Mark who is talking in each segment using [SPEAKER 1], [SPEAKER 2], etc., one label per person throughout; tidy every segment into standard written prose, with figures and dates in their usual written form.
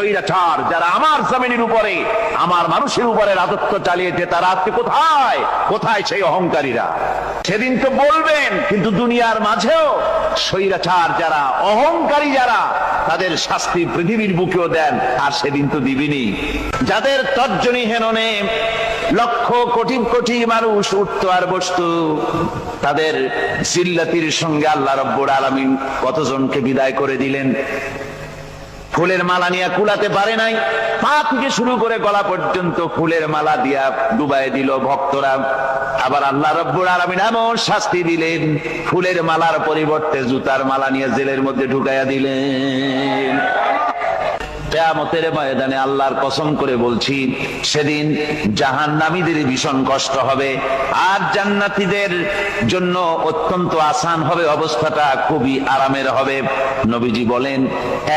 [SPEAKER 1] স্বৈরাচার যারা আমার জমিনের উপরে আমার মানুষের উপরে রাজত্ব চালিয়েছে তারা আজকে কোথায় কোথায় সেই অহংকারীরা? সেদিন তো বলবেন, কিন্তু দুনিয়ার মাঝেও স্বৈরাচার যারা অহংকারী যারা তাদের শাস্তি পৃথিবীর বুকেও দেন, আর সেদিন তো দিবেনই। যাদের তর্জনী হেননে লক্ষ কোটি কোটি মানুষ উঠতো আর বসতো, তাদের জিল্লাতির সঙ্গে আল্লাহ রাব্বুল আলামিন কতজনকে বিদায় করে দিলেন। ফুলের মালা নিয়ে কুলাতে পারে নাই, পা থেকে শুরু করে গলা পর্যন্ত ফুলের মালা দিয়া ডুবাই দিল ভক্তরা। আবার আল্লাহ রাব্বুল আলামিন এমন শাস্তি দিলেন, ফুলের মালার পরিবর্তে জুতার মালা নিয়ে জেলের মধ্যে ঢুকাইয়া দিলেন। কিয়ামতের ময়দানে আল্লাহর কসম করে বলছি, সেদিন জাহান্নামীদের ভীষণ কষ্ট হবে, আর জান্নাতীদের জন্য অত্যন্ত আসান হবে, অবস্থাটা খুবই আরামের হবে। নবীজি বলেন,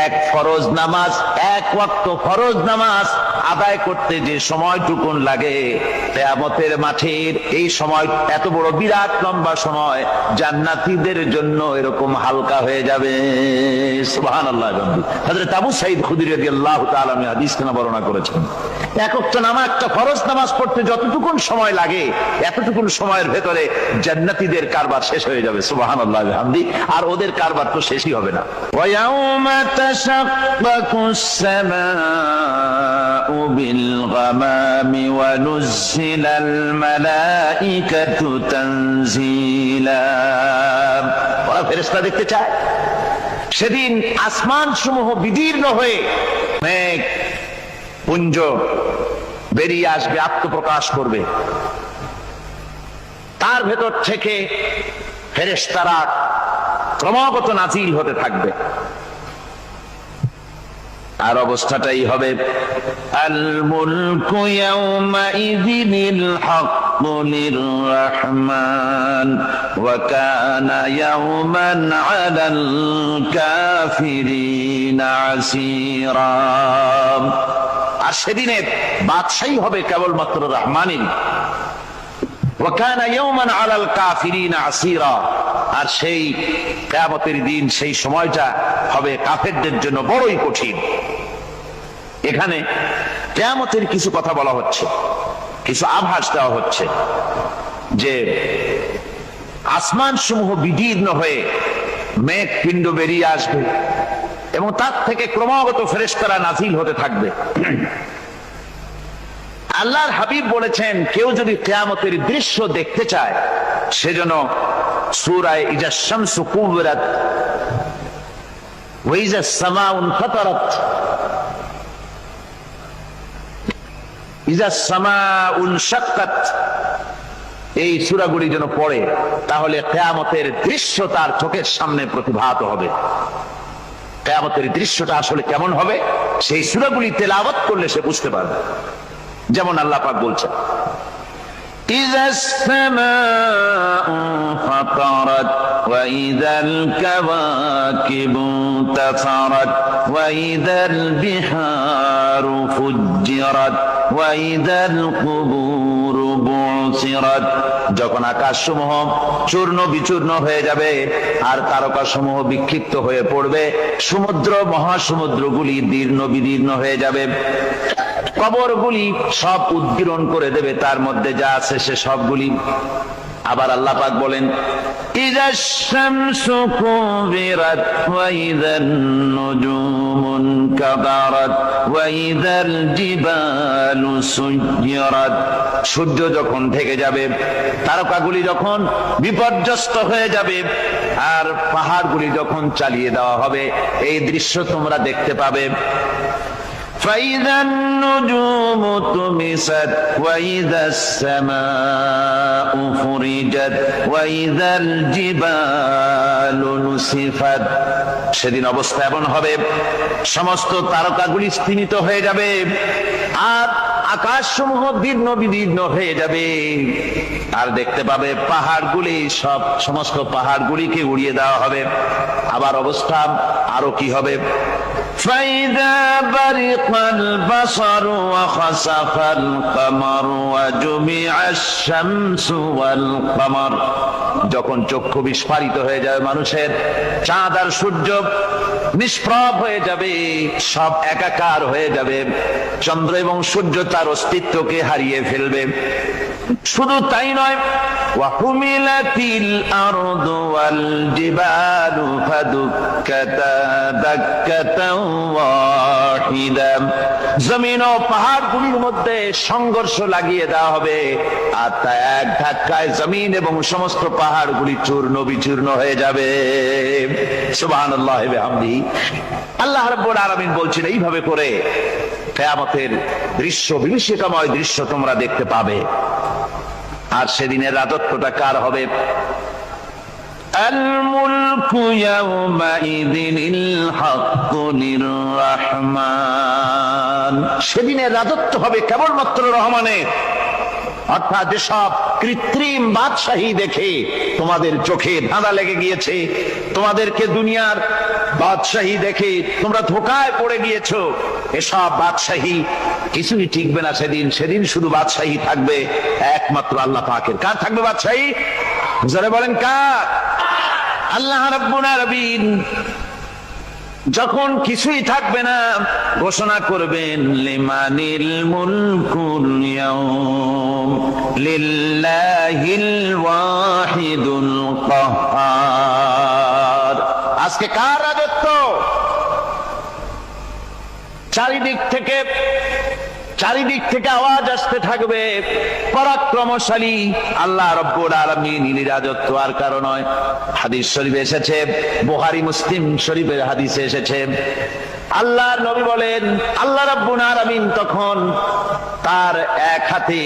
[SPEAKER 1] এক ফরজ নামাজ, এক ওয়াক্ত ফরজ নামাজ আদায় করতে যে সময়টুকুন লাগে, কিয়ামতের মাঠের এই সময় এত বড় বিরাট লম্বা সময় জান্নাতীদের জন্য এরকম হালকা হয়ে যাবে। সুবহানাল্লাহ। হযরত আবু সাঈদ খুদরী রাদিয়াল্লাহু তাআলা হাদিস কেন বর্ণনা করেছেন, এক ওয়াক্ত নামাজ, একটা ফরজ নামাজ পড়তে যতটুকুন সময় লাগে এতটুকুন সময়ের ভেতরে জান্নাতীদের কারবার শেষ হয়ে যাবে। সুবহানাল্লাহ বিহামদি। আর ওদের কারবার তো শেষই হবে না। ওয়া ইয়াউমা তাশাক্কাকুস সামাউ বিল গামামি ওয়া নুজ্জিলাল মালাইকাতু তানজিলা। ওরা ফেরেশতা দেখতে চায়। সেদিন আসমান সমূহ বিদীর্ণ হয়ে মেঘ পুঞ্জ বেরিয়ে আসবে, আত্মপ্রকাশ করবে। তার ভেতর থেকে ফেরেশতারা ক্রমাগত নাজিল হতে থাকবে। আর অবস্থাটাই হবে, আল মুলকু ইয়াউমাইযিনিল হাক্কু লিররহমান ওয়া কানা ইয়াওমান আলাল কাফিরিনা আসীরা। আর সেদিনে বাদশাহী হবে কেবলমাত্র রহমানের। ওয়া কানা ইয়াওমান আলাল কাফিরিনা আসীরা। আর সেই কিয়ামতের দিন, সেই সময়টা হবে কাফেরদের জন্য বড়ই কঠিন। এখানে কিয়ামতের কিছু কথা বলা হচ্ছে, কিছু আভাস দেওয়া হচ্ছে যে আসমান সমূহ বিদীর্ণ হয়ে মেঘ পিণ্ড বেরিয়ে আসবে এবং তার থেকে ক্রমাগত ফেরেশতারা নাজিল হতে থাকবে। আল্লাহর হাবিব বলেছেন, কেউ যদি কিয়ামতের দৃশ্য দেখতে চায় সেজন্য সূরা ইজা শামসু কুবিরাত ওয়া ইজা সামাউ ফাতারাত, ইজা সামাউ শাক্কাত, এই সূরাগুলি যেন পড়ে, তাহলে কিয়ামতের দৃশ্য তার চোখের সামনে প্রতিভাত হবে। কিয়ামতের দৃশ্যটা আসলে কেমন হবে সেই সূরাগুলি তেলাওয়াত করলে সে বুঝতে পারবে। যেমন আল্লাহ পাক বলছেন, ইযাস সামাউ ফাতারাত ওয়া ইযাল কাওয়াকিবু তাসারাত ওয়া ইযাল বিহারু ফুজ্জিরাত ওয়া ইযাল কুবুরু বুসিরাত। যখন আকাশসমূহ চূর্ণ বিচূর্ণ হয়ে যাবে আর তারকাসমূহ বিক্ষিপ্ত হয়ে পড়বে, সমুদ্র মহাসমুদ্রগুলি দীর্ণ বিদীর্ণ হয়ে যাবে, কবরগুলি সব উদ্গীরণ করে দেবে, তার মধ্যে যা আছে সে সবগুলি। আবার আল্লাহ পাক বলেন, ইযাশ শামসু কুবিরাত ওয়া ইযান নুজুমুন কাদারাত ওয়া ইযাল জিবালু সুয়্যিরাত। সূর্য যখন ঢেকে যাবে, তারকাগুলি যখন বিপর্যস্ত হয়ে যাবে, আর পাহাড়গুলি যখন চালিয়ে দেওয়া হবে, এই দৃশ্য তোমরা দেখতে পাবে। فإذا النجوم طمست وإذا السماء فرجت وإذا الجبال نسفت। সেদিন অবস্থা এমন হবে, সমস্ত তারকাগুলি স্তিমিত হয়ে যাবে আর আকাশসমূহ দীর্ণ বিদীর্ণ হয়ে যাবে। আর দেখতে পাবে পাহাড়গুলি, সমস্ত পাহাড়গুলিকে উড়িয়ে দেওয়া হবে। আবার অবস্থা আরো কি হবে, فإذا برق البصر وخسف القمر وجمع الشمس والقمر যখন চক্ষু বিস্ফারিত হয়ে যাবে মানুষের, চাঁদ আর সূর্য নিষ্প্রভ হয়ে যাবে, সব একাকার হয়ে যাবে, চন্দ্র এবং সূর্য তার অস্তিত্বকে হারিয়ে ফেলবে। শুধু তাই নয়, ওয়াহুমিলাতিল আরদু ওয়াল জিবালু ফাদুক্কাতা দাক্কাতাও ওয়াহিদা, জমিন ও পাহাড়গুলির মধ্যে সংঘর্ষ লাগিয়ে দেওয়া হবে, আর তা এক ধাক্কায় জমিন এবং সমস্ত পাহাড়গুলি চূর্ণ বিচূর্ণ হয়ে যাবে। সুবহানাল্লাহ ওয়া বিহামদিহি। আল্লাহ রাব্বুল আলামিন বলছেন এইভাবে করে কিয়ামতের দৃশ্য, বিভীষিকাময় দৃশ্য তোমরা দেখতে পাবে। আর সেদিনের রাজত্বটা কার হবে? আল মুলকু ইয়াউমাইযিনিল হাক্কু লির-রাহমান, সেদিনের রাজত্ব হবে কেবলমাত্র রহমানের। অর্থাৎ যেসব কৃত্রিম বাদশাহী দেখে তোমাদের চোখে ধাঁধা লেগে গিয়েছে, তোমাদেরকে দুনিয়ার বাদশাহী দেখে তোমরা ধোঁকায় পড়ে গিয়েছো, এসব বাদশাহী কিছুই টিকবে না সেদিন। সেদিন শুধু বাদশাহী থাকবে একমাত্র আল্লাহ পাকের। কার থাকবে বাদশাহী? যারা বলেন কার? আল্লাহ রাব্বুল আলামিন যখন কিছুই থাকবে না ঘোষণা করবেন লিমানিল মুলকুল ইয়াউম লিল্লাহিল ওয়াহিদুল কাহ্হার। আজকে কার রাজত্ব? চারিদিক থেকে আওয়াজ আসতে থাকবে, পরাক্রমশালী আল্লাহ রাব্বুল আলামিন রাজত্ব আর কারো নয়। হাদিস শরীফে এসেছে, বুখারী মুসলিম শরীফের হাদিসে এসেছে, আল্লাহর নবী বলেন আল্লাহ রাব্বুল আলামিন তখন তার এক হাতে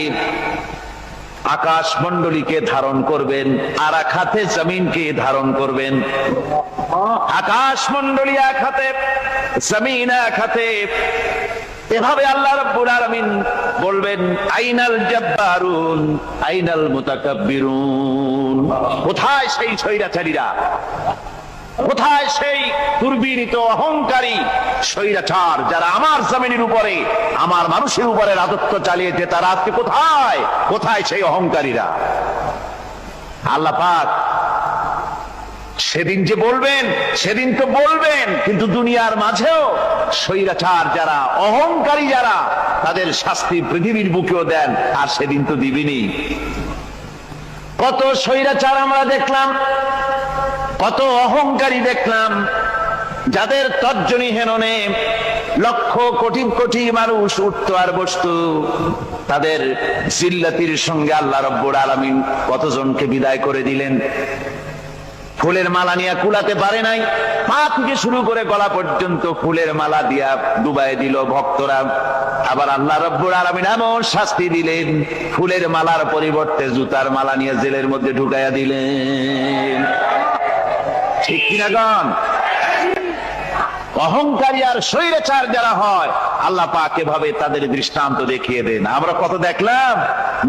[SPEAKER 1] আকাশ মণ্ডলীকে ধারণ করবেন, আর এক হাতে জমিনকে ধারণ করবেন। আকাশ মণ্ডলী এক হাতে, জমিন এক হাতে। এভাবে আল্লাহ রাব্বুল আলামিন বলবেন আইনাল জাব্বারুন আইনাল মুতাকাব্বিরুন, কোথায় সেই স্বৈরাচারীরা, কোথায় সেই দুর্বিনীত অহংকারী স্বৈরাচার যারা আমার জমিনের উপরে, আমার মানুষের উপরে রাজত্ব চালিয়েছে, তারা আজকে কোথায়? কোথায় সেই অহংকারীরা? আল্লাহ পাক সেদিন যে বলবেন, সেদিন তো বলবেন, কিন্তু দুনিয়ার মাঝেও স্বৈরাচার যারা, অহংকারী যারা, তাদের শাস্তি পৃথিবীর বুকেও দেন, আর সেদিন তো দিবেনই। কত স্বৈরাচার আমরা দেখলাম, কত অহংকারী দেখলাম, যাদের তর্জনী হেননে লক্ষ কোটি কোটি মানুষ উঠতো আর বসতো, তাদের জিল্লাতির সঙ্গে আল্লাহ রাব্বুল আলামিন কতজনকে বিদায় করে দিলেন। ফুলের মালা নিয়ে কুলাতে পারে নাই, পা থেকে শুরু করে গলা পর্যন্ত ফুলের মালা দিয়া ডুবাই দিল ভক্তরা। আবার আল্লাহ রাব্বুল আলামিন এমন শাস্তি দিলেন, ফুলের মালার পরিবর্তে জুতার মালা নিয়ে জেলের মধ্যে ঢুকাইয়া দিলেন। ঠিক কিনা গণ? অহংকারী আর স্বৈরাচার যারা হয়, আল্লাহ পাক এভাবে তাদের দৃষ্টান্ত দেখিয়ে দেন। আমরা কত দেখলাম,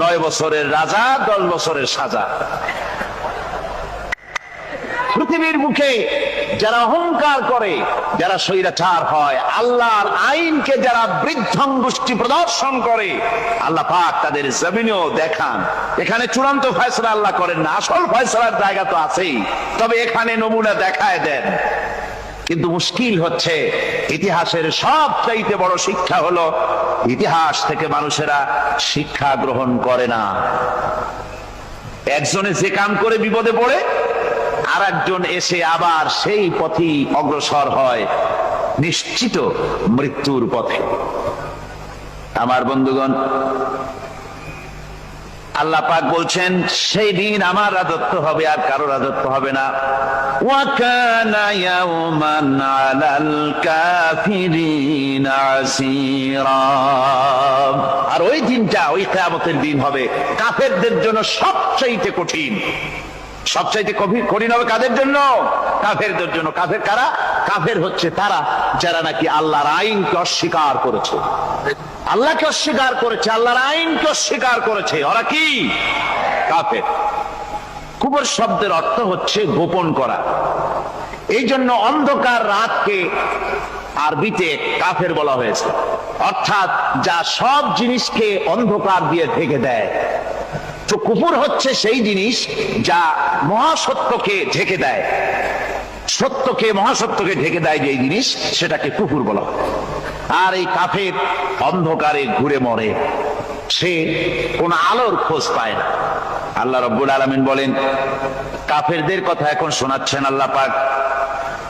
[SPEAKER 1] 9 বছরের রাজা 10 বছরের সাজা। পৃথিবীর মুখে যারা অহংকার করে, যারা স্বৈরাচার হয়, আল্লাহর আইনকে যারা বৃদ্ধঙ্গুষ্টি প্রদর্শন করে, আল্লাহ পাক তাদের জমিনেও দেখান। এখানে চূড়ান্ত ফয়সালা আল্লাহ করেন না, আসল ফয়সালার জায়গা তো আছেই, তবে এখানে নমুনা দেখায় দেন। কিন্তু মুশকিল হচ্ছে, ইতিহাসের সবচাইতে বড় শিক্ষা হলো ইতিহাস থেকে মানুষেরা শিক্ষা গ্রহণ করে না। একজনে যে কাম করে বিপদে পড়ে, আর একজন এসে আবার সেই পথেই অগ্রসর হয়, নিশ্চিত মৃত্যুর পথে। আমার বন্ধুগণ, আল্লাহ পাক বলছেন সেই দিন আমার রাজত্ব হবে, আর কারো রাজত্ব হবে না। ওয়া কানা ইয়াওমান আলাল কাফিরিনা আসীরা, আর ওই দিনটা, ওই কিয়ামতের দিন হবে কাফেরদের জন্য সবচেয়ে কঠিন। সবচাইতে কঠিন হবে কাদের জন্য? কাফেরদের জন্য। কাফের কারা? কাফের হচ্ছে তারা যারা নাকি আল্লাহর আইনকে অস্বীকার করেছে, আল্লাহকে অস্বীকার করেছে, আল্লাহর আইনকে অস্বীকার করেছে। ওরা কি? কাফের। কুফর শব্দের অর্থ হচ্ছে গোপন করা। এই জন্য অন্ধকার রাতকে আরবিতে কাফের বলা হয়েছে, অর্থাৎ যা সব জিনিসকে অন্ধকার দিয়ে ঢেকে দেয়। তো কুফর হচ্ছে সেই জিনিস যা মহাসত্যকে ঢেকে দেয়, সত্যকে মহাসত্যকে ঢেকে দেয় যে জিনিস, সেটাকে কুফর বলা হয়। আর এই কাফের অন্ধকারে ঘুরে মরে, সে কোন আলোর খোঁজ পায় না। আল্লাহ রাব্বুল আলামিন বলেন, কাফেরদের কথা এখন শোনাচ্ছেন আল্লাহ পাক,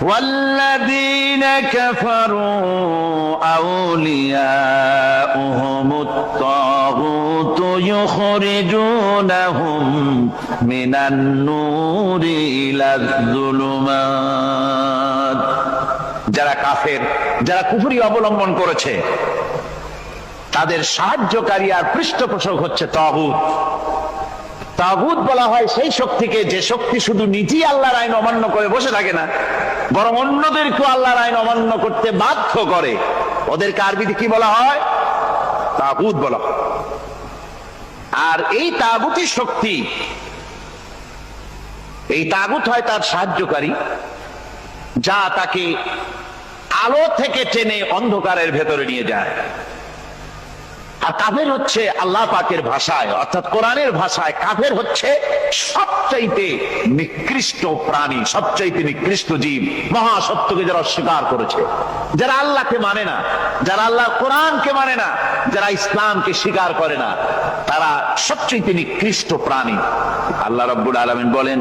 [SPEAKER 1] والذين كفروا أولياؤهم الطاغوت يخرجونهم من النور إلى الظلمات। যারা কাফের, যারা কুফরি অবলম্বন করেছে, তাদের সাহায্যকারী আর পৃষ্ঠপোষক হচ্ছে তাগুত। তাগুত বলা হয় সেই শক্তিকে যে শক্তি শুধু নিজেই আল্লাহর আইন অমান্য করে বসে থাকে না, বরং অন্যদেরকেও আল্লাহর আইন অমান্য করতে বাধ্য করে। ওদেরকে আরবিতে কি বলা হয়? তাগুত বলা হয়। আর এই তাগুতি শক্তি, এই তাগুত হয় তার সাহায্যকারী, যা তাকে আলো থেকে টেনে অন্ধকারের ভেতরে নিয়ে যায়। আর কাফের হচ্ছে আল্লাহ পাকের ভাষায়, অর্থাৎ কোরআনের ভাষায়, কাফের হচ্ছে সবচাইতে নিকৃষ্ট প্রাণী, সবচাইতে নিকৃষ্ট জীব। মহাসত্যকে যারা অস্বীকার করেছে, যারা আল্লাহকে মানে না, যারা আল্লাহর কোরআনকে মানে না, যারা ইসলামকে স্বীকার করে না, তারা সবচাইতে নিকৃষ্ট প্রাণী। আল্লাহ রাব্বুল আলামিন বলেন,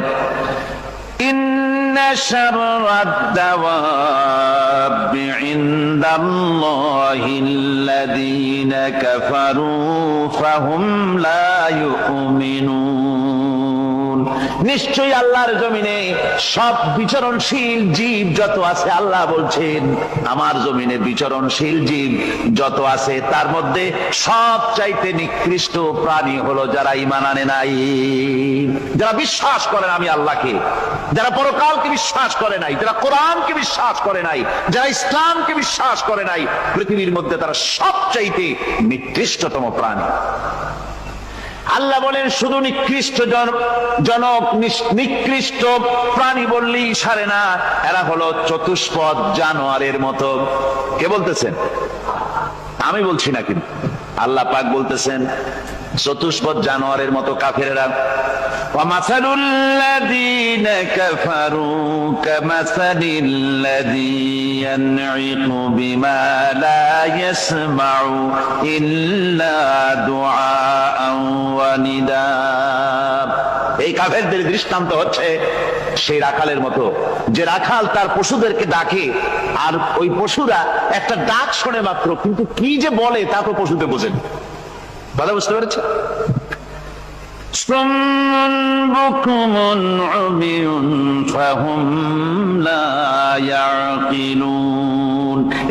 [SPEAKER 1] ইন্না শাররাদ দাওয়াবি ইনদাল্লাহিল্লাযীনা কাফারু ফাহুম লা ইউমিনুন। নিশ্চয়ই আল্লাহর জমিনে সব বিচরণশীল জীব যত আছে, আল্লাহ বলছেন আমার জমিনে বিচরণশীল জীব যত আছে, তার মধ্যে সবচাইতে নিকৃষ্ট প্রাণী হলো যারা ঈমান আনে নাই, যারা বিশ্বাস করে না আমি আল্লাহকে, যারা পরকালকে বিশ্বাস করে নাই, যারা কোরআনকে বিশ্বাস করে নাই, যারা ইসলামকে বিশ্বাস করে নাই, পৃথিবীর মধ্যে তারা সবচাইতে নিকৃষ্টতম প্রাণী। আল্লাহ বলেন শুধু নিকৃষ্ট জনক, নিকৃষ্ট প্রাণী বললেই সারে না, এরা হলো চতুষ্পদ জানোয়ারের মতো। কে বলতেছেন? আমি বলছি না, কিন্তু আল্লাহ পাক বলতেছেন চতুষ্পদ জানোয়ারের মতো কাফেরেরা। وَمَثَلُ الَّذِينَ كَفَرُوا كَمَثَلِ الَّذِي يَنْعِقُ بِمَا لَا يَسْمَعُ إِلَّا دُعَاءً وَنِدَاءً। এই কাফেরদের দৃষ্টান্ত হচ্ছে সেই রাখালের মতো, যে রাখাল তার পশুদেরকে ডাকে, আর ওই পশুরা একটা ডাক শোনে মাত্র, কিন্তু কি যে বলে তা তো পশুতে বোঝেন। ভালো বুঝতে পেরেছে?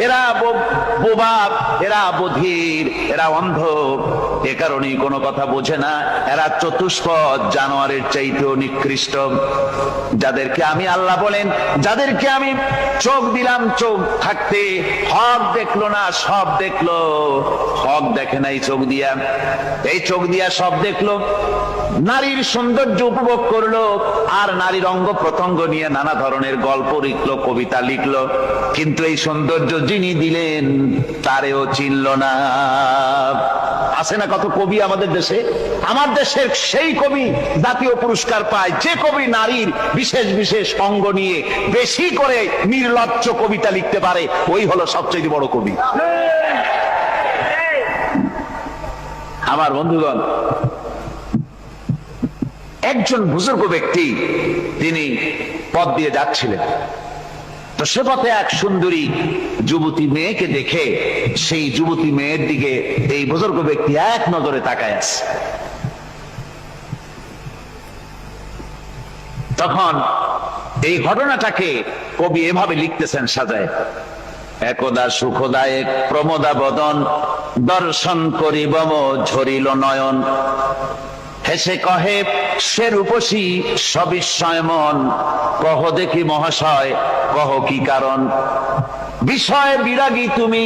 [SPEAKER 1] এরা বোবা, এরা বধির, এরা অন্ধ, এ কারণেই কোনো কথা বোঝে না। এরা চতুষ্পদ জানোয়ারের চাইতেও নিকৃষ্ট। যাদেরকে আমি, আল্লাহ বলেন, যাদেরকে আমি চোখ দিলাম, চোখ থাকতে হক দেখলো না, সব দেখলো। হক দেখে নাই চোখ দিয়া, এই চোখ দিয়া সব দেখলো। নারীর সৌন্দর্য উপভোগ করলো, আর নারীর অঙ্গ প্রত্যঙ্গ নিয়ে নানা ধরনের গল্প লিখলো, কবিতা লিখলো, কিন্তু এই সৌন্দর্য যিনি দিলেন তারেও চিনল না। আছে না কত কবি আমাদের দেশে? আমার দেশের সেই কবি জাতীয় পুরস্কার পায় যে কবি নারীর বিশেষ বিশেষ অঙ্গ নিয়ে বেশি করে নির্লজ্জ কবিতা লিখতে পারে, ওই হলো সবচেয়ে বড় কবি। আমার বন্ধুগণ, একজন বুজুর্গ ব্যক্তি, তিনি পথ দিয়ে যাচ্ছিলেন, তো সে পথে এক সুন্দরী যুবতী মেয়েকে দেখে সেই যুবতী মেয়ের দিকে এই বুজুর্গ ব্যক্তি এক নজরে তাকায় আছে। তখন এই ঘটনাটাকে কবি এভাবে লিখতেছেন সাজায়, একদা সুখদায়ক প্রমোদা বদন দর্শন করিব ঝরিল নয়ন। হেসে কহে সে রূপসী সবিস্ময় মন, কহ দেখি মহাশয় কহ কি কারণ, বিষয় বিরাগী তুমি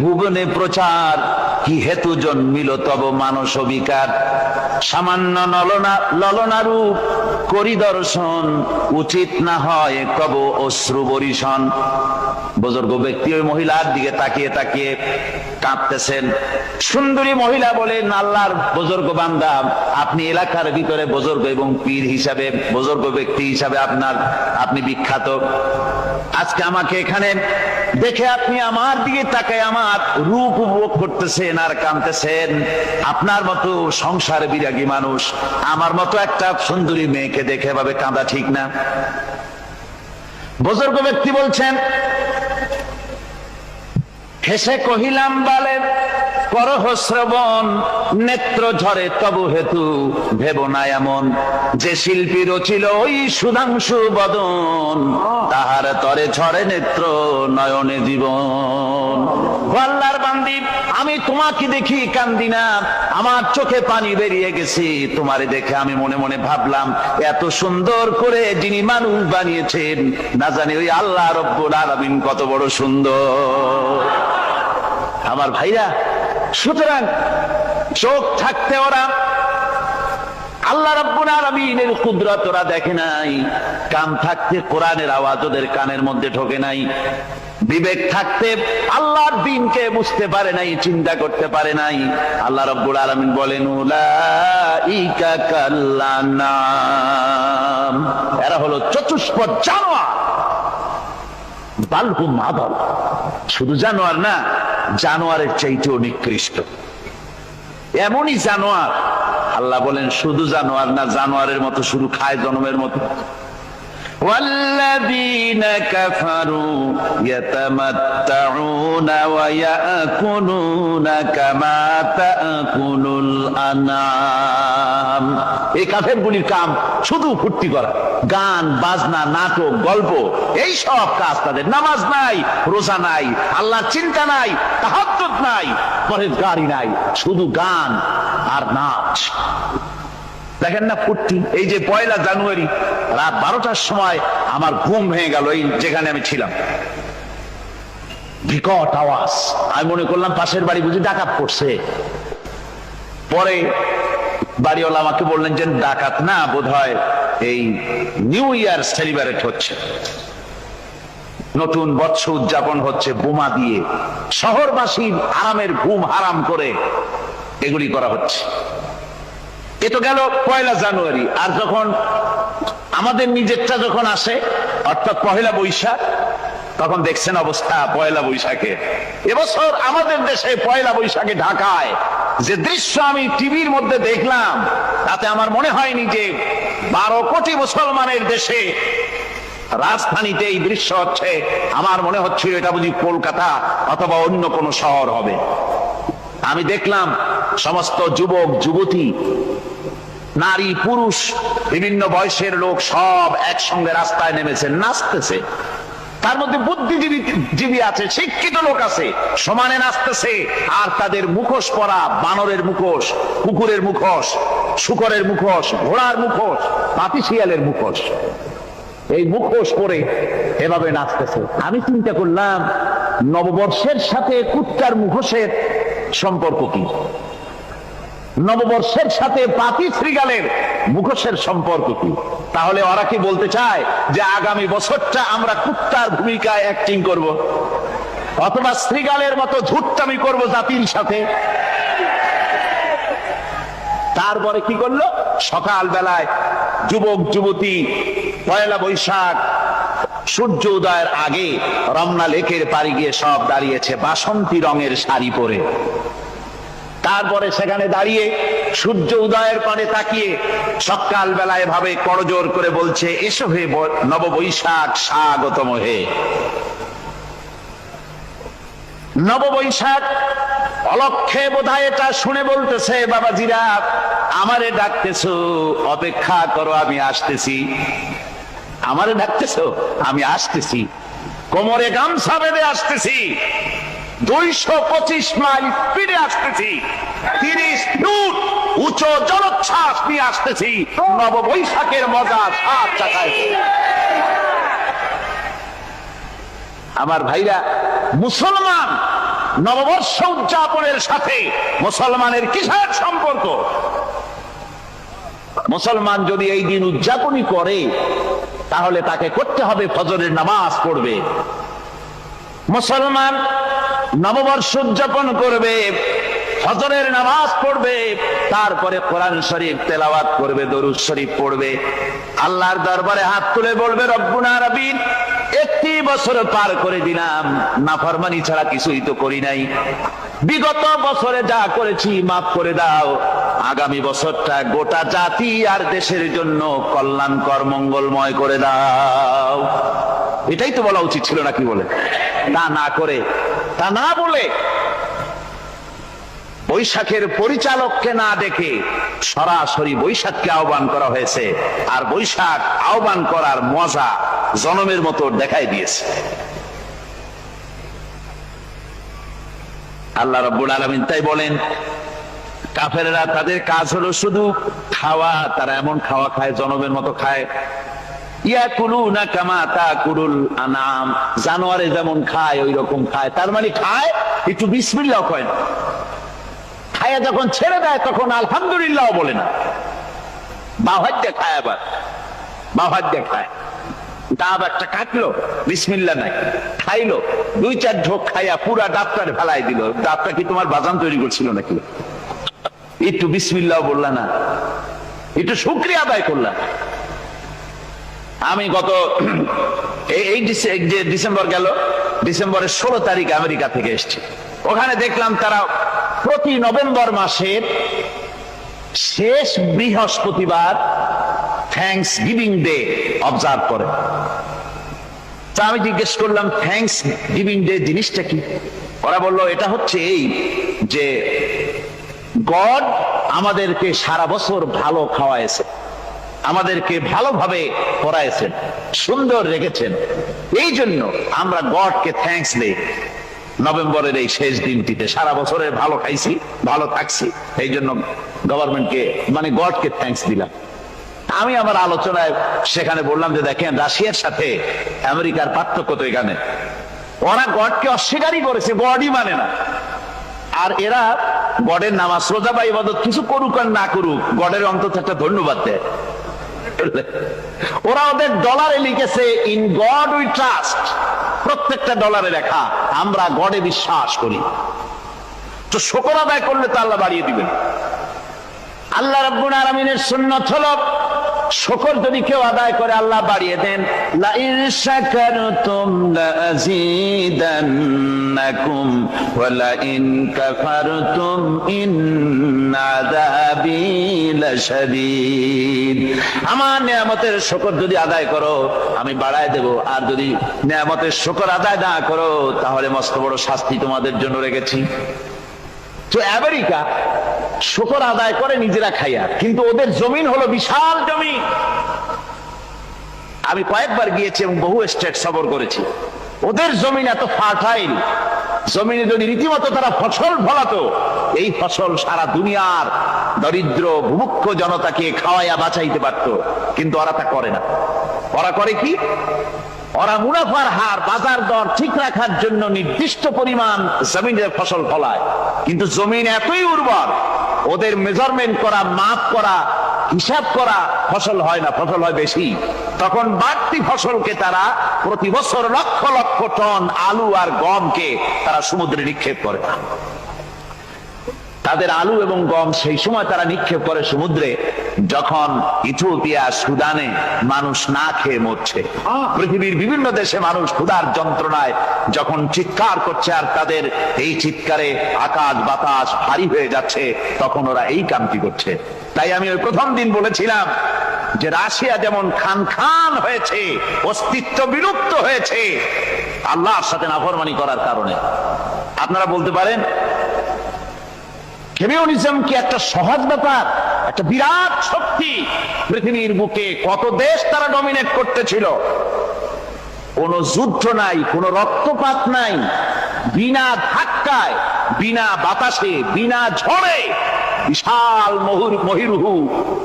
[SPEAKER 1] ভুবনে প্রচার, কি হেতু জন্মিল তব মানস বিকার, সামান্য ললনা রূপ করি দর্শন, উচিত না হয় কব অশ্রু বরিশন। বুজুর্গ ব্যক্তি ওই মহিলার দিকে তাকিয়ে তাকিয়ে কাঁদতেছেন। সুন্দরী মহিলা বলেন, আল্লাহর বুজুর্গ বান্দা, আপনি এলাকার ভিতরে বুজুর্গ এবং পীর হিসাবে, বুজুর্গ ব্যক্তি হিসাবে আপনি বিখ্যাত। আজকে আমাকে এখানে দেখে আপনি আমার দিকে তাকায় আমার রূপ উপভোগ করতেছেন আর কাঁদতেছেন। আপনার মতো সংসার বিরাগী মানুষ আমার মতো একটা সুন্দরী মেয়েকে দেখে ভাবে কাঁদা ঠিক না। বুজুর্গ ব্যক্তি বলছেন, হেসে কহিলাম বালে করহ শ্রবণ, নেত্র ঝরে তবু হেতু ভেব না এমন, যে শিল্পী রচিল ওই সুধাংশু বদন, তাহার তরে ঝরে নেত্র নয়নে জীবন। আল্লাহর বান্দি, আমি তোমাকে দেখি কান্দি না, আমার চোখে পানি বেরিয়ে গেছে। তোমারে দেখে আমি মনে মনে ভাবলাম, এত সুন্দর করে যিনি মানুষ বানিয়েছেন, না জানি ওই আল্লাহ রব্বুল আলামিন কত বড় সুন্দর। আমার ভাইরা, সুতরাং চোখ থাকতে ওরা আল্লাহ রাব্বুল আলামিনের কুদরত ওরা দেখে নাই, কান থাকতে কোরআনের আওয়াজ ওদের কানের মধ্যে ঢোকে নাই, বিবেক থাকতে আল্লাহর দ্বীনকে বুঝতে পারে নাই, চিন্তা করতে পারে নাই। আল্লাহ রাব্বুল আলামিন বলেন, উলাইকা কাল্লানাম, এরা হলো চতুষ্পদ জানোয়ার, বালহুম আদাল, শুধু জানোয়ার না, জানোয়ারের চাইতেও নিকৃষ্ট। এমনই জানোয়ার, আল্লাহ বলেন শুধু জানোয়ার না, জানোয়ারের মতো শুধু খায় জনমের মতো। والذين كفروا يتمتعون ويأكلون كما تأكل الأنعام। এই কাফেরগুলির কাম শুধু ফুর্তি করা, গান বাজনা, নাটক, গল্প, এই সব কাজ তাদের। নামাজ নাই, রোজা নাই, আল্লাহর চিন্তা নাই, তাহাজ্জুদ নাই, পরহেজগারি নাই, শুধু গান আর নাচ। দেখেন না ফুর্তি। এই যে 1 জানুয়ারি রাত 12টার সময় আমার ঘুম ভেঙে গেল, এই যেখানে আমি ছিলাম, বিকট আওয়াজ। আমি মনে করলাম পাশের বাড়ি বুঝি ডাকাত পড়ছে। পরে বাড়িওয়ালা আমাকে বললেন যে ডাকাত না, বোধহয় এই নিউ ইয়ার সেলিব্রেট হচ্ছে, নতুন বৎসর উদযাপন হচ্ছে, বোমা দিয়ে শহরবাসীর আরামের ঘুম হারাম করে এগুলি করা হচ্ছে। এ তো গেল 1 জানুয়ারি। আর যখন আমাদের নিজেরটা যখন আসে, অর্থাৎ 1 বৈশাখ, তখন দেখছেন অবস্থা 1 বৈশাখে। এবছর আমাদের দেশে 1 বৈশাখে ঢাকায় যে দৃশ্য আমি টিভির মধ্যে দেখলাম, তাতে আমার মনে হয়নি যে 12 কোটি মুসলমানের দেশে রাজধানীতে এই দৃশ্য হচ্ছে। আমার মনে হচ্ছিল এটা বুঝি কলকাতা অথবা অন্য কোন শহর হবে। আমি দেখলাম সমস্ত যুবক যুবতী, নারী পুরুষ, বিভিন্ন বয়সের লোক সব একসঙ্গে রাস্তায় নেমেছে, নাচতেছে। তার মধ্যে বুদ্ধিজীবী আছে, শিক্ষিত লোক আছে, সমানে নাচতেছে। আর তাদের মুখোশ পরা, বানরের মুখোশ, কুকুরের মুখোশ, শূকরের মুখোশ, ঘোড়ার মুখোশ, পাতিশিয়ালের মুখোশ, এই মুখোশ পরে এভাবে নাচতেছে। আমি চিন্তা করলাম, নববর্ষের সাথে কুত্তার মুখোশের সম্পর্ক কি? নববর্ষের সাথে পাতি শ্রীগালের মুখোশের সম্পর্ক কি? তাহলে ওরা কি বলতে চায় যে আগামী বছরটা আমরা কুত্তার ভূমিকায় অ্যাক্টিং করব, অথবা শ্রীগালের মতো ধূর্তামি করব জাতির সাথে? তারপরে কি করলো? সকাল বেলায় যুবক যুবতী 1 বৈশাখ সূর্য উদয়ের আগে রমনা লেকের পাড়ে গিয়ে সব দাঁড়িয়েছে বাসন্তী রঙের শাড়ি পরে। তারপরে সেখানে দাঁড়িয়ে সূর্য উদয়ের পানে তাকিয়ে সকাল বেলায় ভাবে করজোর করে বলছে, এসো হে নববৈশাখ স্বাগতম হে। নববৈশাখ অলক্ষে বোধহয় এটা শুনে বলতেছে, বাবাজিরা আমারে ডাকতেছো, অপেক্ষা করো, আমি আসতেছি। আমারে ডাকতেছো, আমি আসতেছি, কোমরে গামছা বেঁধে আসতেছি। 225 মাইল স্পিডে আসতেছি, 30 ফুট উঁচু জলোচ্ছ্বাস নিয়ে আসতেছি, নববৈশাখের মজা সাত চাকায়। আমার ভাইরা, মুসলমান নববর্ষ উদযাপনের সাথে মুসলমানের কিসের সম্পর্ক? মুসলমান যদি এই দিন উদযাপনই করে তাহলে তাকে করতে হবে ফজরের নামাজ পড়বে। মুসলমান নববর্ষ উদযাপন করবে, ফজরের নামাজ পড়বে, তারপরে কোরআন শরীফ তেলাওয়াত করবে, দরুদ শরীফ পড়বে, আল্লাহর দরবারে হাত তুলে বলবে, রব্বুনা রাব্বিন, একটি বছর পার করে দিলাম, নাফরমানি ছাড়া কিছুই তো করি নাই, বিগত বছরে যা করেছি মাফ করে দাও, আগামী বছরটা গোটা জাতি আর দেশের জন্য কল্যাণকর মঙ্গলময় করে দাও। এটাই তো বলা উচিত ছিল নাকি বলে? তা না করে, তা না বলে, বৈশাখের পরিচালককে না দেখে সরাসরি বৈশাখকে আহ্বান করা হয়েছে। আর বৈশাখ আহ্বান করার মজা জনমের মতো দেখাই দিয়েছে। আল্লাহ রাব্বুল আলামিন তাই বলেন, কাফেররা তাদের কাজ হলো শুধু খাওয়া, তারা এমন খাওয়া খায় জনমের মতো খায়। ইয়াকুলুনা কামা তাকুলুল আনাম, জানোয়ারে যেমন খায় ওই রকম খায়। তার মানে খায়, একটু বিসমিল্লাহ কয় না, খায়া যখন ছেড়ে দেয় তখন আলহামদুলিল্লাহ বলে না, বাহাত দিয়ে খায়, আবার বাহাত দিয়ে খায়। ডাব একটা কাটলো, বিসমিল্লাহ নাই, খাইলো, 2-4 ঢোক খাইয়া পুরা ডাবটারে ফেলাই দিল। ডাবটা কি তোমার বাজান তৈরি করছিল নাকি? একটু বিসমিল্লাহ বললা না, একটু শুকরিয়া আদায় করলাম। আমি গত এই যে ডিসেম্বর গেল, ডিসেম্বরের 16 তারিখ আমেরিকা থেকে এসেছি। ওখানে দেখলাম তারা প্রতি নভেম্বর মাসের শেষ বৃহস্পতিবার থ্যাঙ্কস গিভিং ডে অবজার্ভ করে। তা আমি জিজ্ঞেস করলাম, থ্যাঙ্কস গিভিং ডে জিনিসটা কি? ওরা বললো, এটা হচ্ছে এই যে গড আমাদেরকে সারা বছর ভালো খাওয়াইছে, আমাদেরকে ভালোভাবে পড়াইছেন, সুন্দর রেখেছেন, এই জন্য আমরা গডকে থ্যাঙ্কস দেই নভেম্বরের এই শেষ দিনটিতে। সারা বছরে ভালো খাইছি, ভালো থাকছি, এই জন্য গভর্নমেন্টকে মানে গডকে থ্যাঙ্কস দিলাম। আমি আমার আলোচনায় সেখানে বললাম যে দেখেন, রাশিয়ার সাথে আমেরিকার পার্থক্য তো এখানে, ওরা গডকে অস্বীকারই করেছে, গডই মানে না। আর এরা গডের নামাজ রোজা বা ইবাদত কিছু করুক আর না করুক, গডের অন্তত একটা ধন্যবাদ দেয়। ওরা ওদের ডলারে লিখেছে, ইন গড উই ট্রাস্ট, প্রত্যেকটা ডলারে লেখা আমরা গডে বিশ্বাস করি। তো শুকর আদায় করলে তো আল্লাহ বাড়িয়ে দিবেন। আল্লাহ রাব্বুল আলামিনের সুন্নাত হলো, শুকর যদি কেউ আদায় করে আল্লাহ বাড়িয়ে দেন। লা ইন শাকারতুম লাযীদান্নাকুম ওয়া লা ইন কাফারতুম ইন্না আযাবী লাশাদীদ। আমার নিয়ামতের শুকর যদি আদায় করো আমি বাড়ায় দেব, আর যদি নিয়ামতের শুকর আদায় না করো তাহলে মস্ত বড় শাস্তি তোমাদের জন্য রেখেছি। তো আমেরিকা শুকর আদায় করে নিজেরা খাইয়া, কিন্তু ওদের জমিন হলো বিশাল জমিন। আমি কয়েকবার গিয়েছি এবং বহু স্টেট সফর করেছি। ওদের জমিন এত ফার্টাইল, জমিনে যদি রীতিমতো তারা ফসল ফলাতো, এই ফসল সারা দুনিয়ার দরিদ্র ভূমুক্ষ জনতাকে খাওয়াইয়া বাঁচাইতে পারত। কিন্তু ওরা তা করে না। ওরা করে কি? ওরা মুনাফার হার, বাজার দর ঠিক রাখার জন্য নির্দিষ্ট পরিমাণ জমিনে ফসল ফলায়, কিন্তু জমিন এতই উর্বর, ওদের মেজারমেন্ট করা, মাপ করা, হিসাব করা ফসল হয় না, ফসল হয় বেশি। তখন বাড়তি ফসলকে তারা প্রতি বছর লক্ষ লক্ষ টন আলু আর গমকে তারা সমুদ্রে নিক্ষেপ করে। তাদের আলু এবং গম সেই সময় তারা নিক্ষেপ করে সমুদ্রে, যখন ইথিওপিয়া, সুদানে মানুষ না খেয়ে মরছে। পৃথিবীর বিভিন্ন দেশে মানুষ ক্ষুধার যন্ত্রণায় যখন চিৎকার করছে, আর তাদের এই চিৎকারে আকাশ বাতাস ভারী হয়ে যাচ্ছে, তখন ওরা এই কামটি করছে। তাই আমি ওই প্রথম দিন বলেছিলাম যে রাশিয়া যেমন খান খান হয়েছে, অস্তিত্ব বিলুপ্ত হয়েছে আল্লাহর সাথে নাফরমানি করার কারণে। আপনারা বলতে পারেন কমিউনিজম কি একটা সহজ ব্যাপার? একটা বিরাট শক্তি, পৃথিবীর বুকে কত দেশ তারা ডমিনেট করতেছিল, কোন যুদ্ধ নাই, কোন রক্তপাত নাই, বিনা ধাক্কায়, বিনা বাতাসে, বিনা ঝড়ে বিশাল মহিরুহু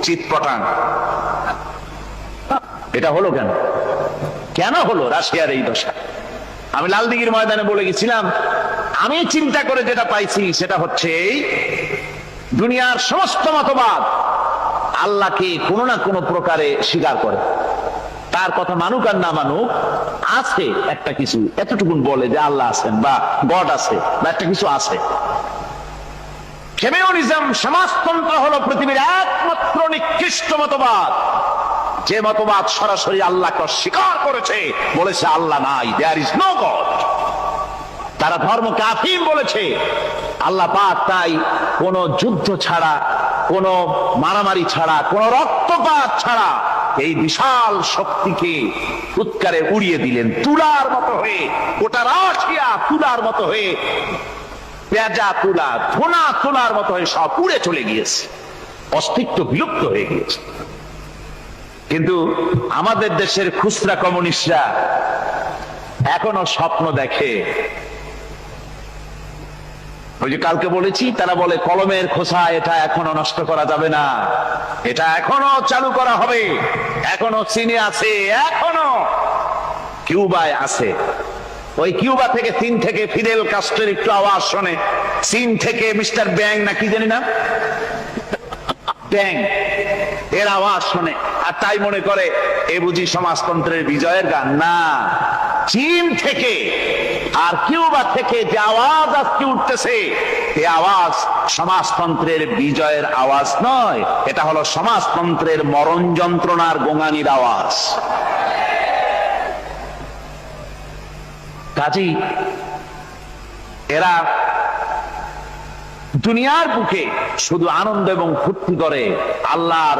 [SPEAKER 1] চিৎপটাং। এটা হলো কেন? কেন হলো রাশিয়ার এই দশা? আমি লালদিঘির ময়দানে বলে গেছিলাম, আমি চিন্তা করে যেটা পাইছি সেটা হচ্ছে দুনিয়ার সমস্ত মতবাদ আল্লাহকে কোনো না কোনো প্রকারে স্বীকার করে। তার কথা মানুক আর না মানুক, আছে একটা কিছু এতটুকুন বলে যে আল্লাহ আছেন বা গড আছে বা একটা কিছু আছে। কমিউনিজম, সমাজতন্ত্র হলো পৃথিবীর একমাত্র নিকৃষ্ট মতবাদ, যে মতবাদ সরাসরি আল্লাহকে অস্বীকার করেছে, বলেছে আল্লাহ নাই, দেয়ার ইজ নো গড। তারা ধর্মকে আফিম বলেছে। আল্লাহ পাক তাই কোন যুদ্ধ ছাড়া, কোন মারামারি ছাড়া, কোন রক্তপাত ছাড়া এই বিশাল শক্তিকে উৎকারে উড়িয়ে দিলেন, তুলার মতো হয়ে। গোটা রাশিয়া তুলার মতো হয়ে, পেঁজা তুলা, ধোনা তুলার মতো হয়ে সব উড়ে চলে গিয়েছে, অস্তিত্ব বিলুপ্ত হয়ে গিয়েছে। কিন্তু আমাদের দেশের খুচরা কমিউনিস্টরা এখনো স্বপ্ন দেখে। ওই যে কালকে বলেছি, তারা বলে কলমের খোসা এটা এখনো নষ্ট করা যাবে না, এটা এখনো চালু করা হবে। এখনো চীনে আছে, এখনো কিউবায় আছে। ওই কিউবা থেকে, চীন থেকে ফিদেল কাস্ট্রোর একটু আওয়াজ শোনে, চীন থেকে মিস্টার ব্যাং না কি জানি না, ব্যাং, এর আওয়াজ শোনে আর তাই মনে করে এ বুঝি সমাজতন্ত্রের বিজয়ের গান। না, চীন থেকে আর কিউবা থেকে যে আওয়াজ আজকে উঠতেছে, এই আওয়াজ সমাজতন্ত্রের বিজয়ের আওয়াজ নয়, এটা হলো সমাজতন্ত্রের মরণ যন্ত্রণার গোঙানির আওয়াজ। কাজেই এরা দুনিয়ার বুকে শুধু আনন্দ এবং ফুর্তি করে, আল্লাহর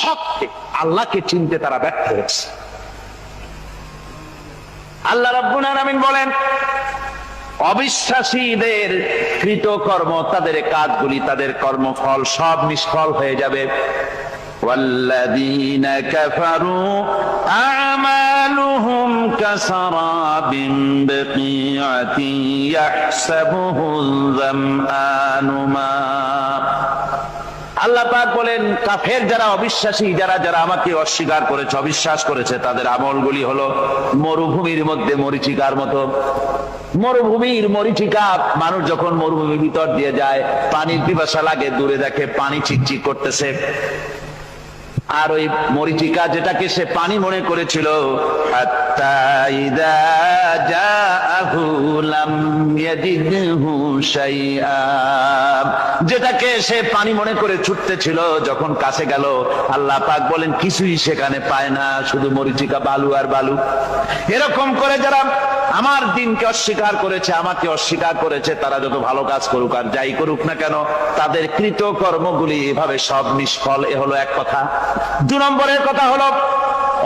[SPEAKER 1] হককে, আল্লাহকে চিনতে তারা ব্যর্থ হয়েছে। আল্লাহ রাব্বুল আলামিন বলেন, অবিশ্বাসীদের কৃতকর্ম, তাদের কাজগুলি, তাদের কর্মফল সব নিষ্ফল হয়ে যাবে। والذين كفروا أعمالهم كسراب بقيعة يحسبه الظمآن ماء। আল্লাহ পাক বলেন, কাফের যারা, অবিশ্বাসী যারা, যারা আমাকে অস্বীকার করেছে, অবিশ্বাস করেছে, তাদের আমলগুলি হলো মরুভূমির মধ্যে মরীচিকার মতো। মরুভূমির মরীচিকা, মানুষ যখন মরুভূমির ভিতর দিয়ে যায়, পানির পিপাসা লাগে, দূরে দেখে পানি চিকচিক করতেছে, আর ওই মরীচিকা যেটাকে সে পানি মনে করেছিল, হাত্তা ইযা জাআহু লাম ইয়াজিদহু শাইআ, যেটাকে সে পানি মনে করে ছুটতেছিল, যখন কাছে গেল, আল্লাহ পাক বলেন কিছুই সেখানে পায় না, শুধু মরীচিকা, বালু আর বালু। এরকম করে যারা আমার দিনকে অস্বীকার করেছে, আমাকে অস্বীকার করেছে, তারা যত ভালো কাজ করুক আর যাই করুক না কেন, তাদের কৃত কর্মগুলি এভাবে সব নিষ্ফল। এ হলো এক কথা। 2 নম্বরের কথা হলো,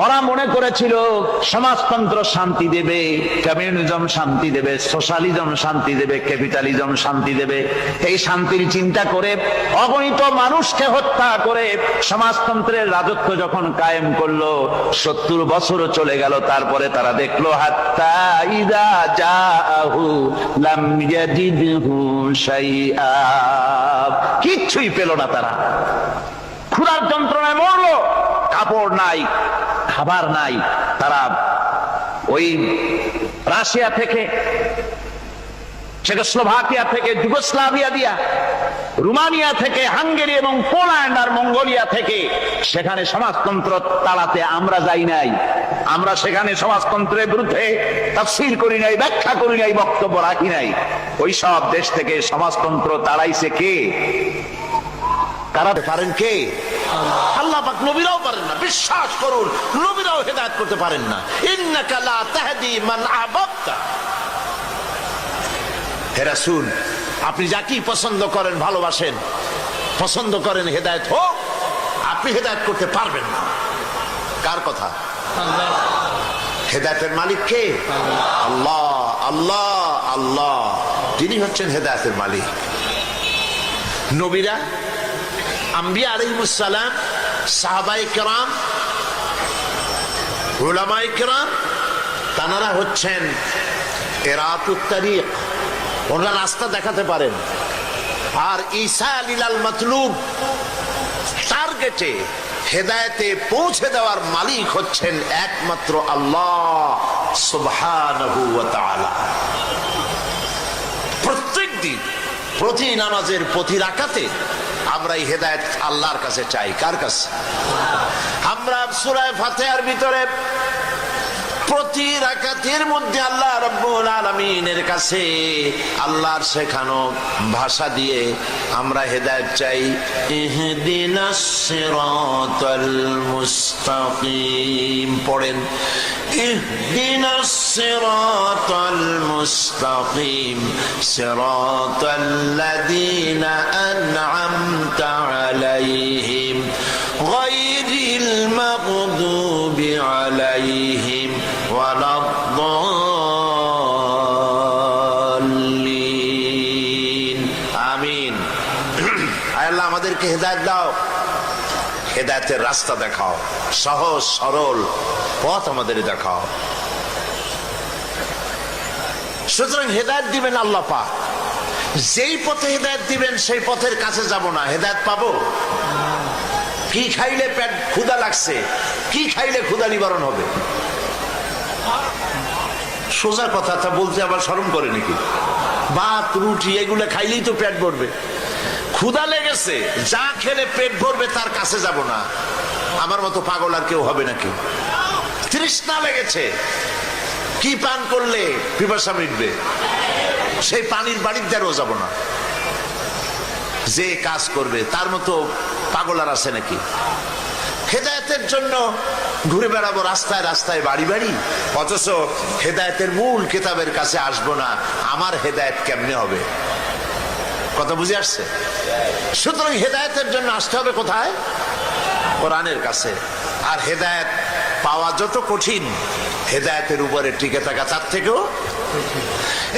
[SPEAKER 1] ওরা মনে করেছিল সমাজতন্ত্র শান্তি দেবে, কমিউনিজম শান্তি দেবে, সোশ্যালিজম শান্তি দেবে, ক্যাপিটালিজম শান্তি দেবে। এই শান্তির চিন্তা করে অগণিত মানুষকে হত্যা করে সমাজতন্ত্রের রাজত্ব যখন কায়েম করলো, 70 বছরও চলে গেল, তারপরে তারা দেখলো হাত্তা ইযা জাআহু লাম ইয়াজিদহু শাইআ, কিচ্ছুই পেল না। তারা ক্ষুধার যন্ত্রণায় মরলো, কাপড় নাই, খাবার নাই। তারা ওই রাশিয়া থেকে, চেকোস্লোভাকিয়া থেকে, যুগোস্লাভিয়া দিয়া, রোমানিয়া থেকে, হাঙ্গেরি এবং পোল্যান্ড আর মঙ্গোলিয়া থেকে, সেখানে সমাজতন্ত্র তাড়াতে আমরা যাই নাই। আমরা সেখানে সমাজতন্ত্রের বিরুদ্ধে তাফসীর করি নাই, ব্যাখ্যা করি নাই, বক্তব্য রাখি নাই। ওই সব দেশ থেকে সমাজতন্ত্র তাড়াইছে কে? তাড়াতে পারেন কে? আল্লাহ পাক। নবীরাও পারেন না, বিশ্বাস করুন, নবীরাও হেদায়েত করতে পারেন না। ইন্নাকা লা তাহদি মান আহবাবতা। হে রাসূল, আপনি যাকেই পছন্দ করেন, ভালোবাসেন, পছন্দ করেন হেদায়েত হোক, আপনি হেদায়েত করতে পারবেন না। কার কথা? আল্লাহ। হেদায়েতের মালিক কে? আল্লাহ। আল্লাহ, আল্লাহ, তিনি হচ্ছেন হেদায়েতের মালিক। নবীরা, আম্বিয়া আলাইহিস সালাম, সাহাবায়ে কেরাম, উলামায়ে কেরাম, তারা হচ্ছেন এরাতুত তারিক,
[SPEAKER 2] ওনারা রাস্তা দেখাতে পারেন। আর ঈসা লিলাল মাতলুব, টার্গেটে হেদায়েতে পৌঁছে দেওয়ার মালিক হচ্ছেন একমাত্র আল্লাহ সুবহানাহু ওয়া তাআলা। প্রত্যেক দিন প্রতি নামাজের প্রতি রাকাতে আমরা এই হেদায়েত আল্লাহর কাছে চাই। কার কাছে? আমরা সূরা ফাতিহার ভিতরে প্রতি রাকাতের মধ্যে আল্লাহ রাব্বুল আলামিনের কাছে আল্লাহর শেখানো ভাষা দিয়ে আমরা হেদায়েত চাই। ইহদিনাস সিরাতাল মুস্তাকিম পড়েন, ইহদিনাস সিরাতাল মুস্তাকিম সিরাতাল্লাযীনা আন'আমতা আলাইহিম গায়রিল মাগদুবি আলাইহিম ওয়ালাদ-দাল্লিন। আমিন। আল্লাহ আমাদেরকে হেদায়েত দাও, হেদায়েতের রাস্তা দেখাও, সহজ সরল পথ আমাদের দেখাও। সুতরাং হেদায়েত দিবেন আল্লাহ পাক। যেই পথে হেদায়েত দিবেন সেই পথের কাছে যাব না, হেদায়েত পাবো? কি খাইলে পেট ক্ষুধা লাগছে, কি খাইলে ক্ষুধা নিবারণ হবে? সোজা কথা, তা বলতে আবার শরম করে নাকি? ভাত রুটি এগুলো খাইলেই তো পেট ভরবে। ক্ষুধা লেগেছে, যা খেলে পেট ভরবে তার কাছে যাব না। আমার মতো পাগল আর কেউ হবে নাকি? তৃষ্ণা লেগেছে, কি পান করলে পিপাসা মিটবে? সেই পানির বাড়ির দ্বারও যাব না। যে কাজ করবে তার মতো পাগল আর আছে নাকি? হেদায়েতের জন্য ঘুরে বেড়াবো রাস্তায় রাস্তায়, বাড়ি বাড়ি, অথচ হেদায়েতের মূল কিতাবের কাছে আসবো না। আমার হেদায়েত কেমনে হবে? কথা বুঝে আসছে? সুতরাং হেদায়েতের জন্য আসতে হবে কোথায়? কোরআনের কাছে। আর হেদায়েত পাওয়া যত কঠিন, হেদায়েতের উপরে টিকে থাকা তার থেকেও।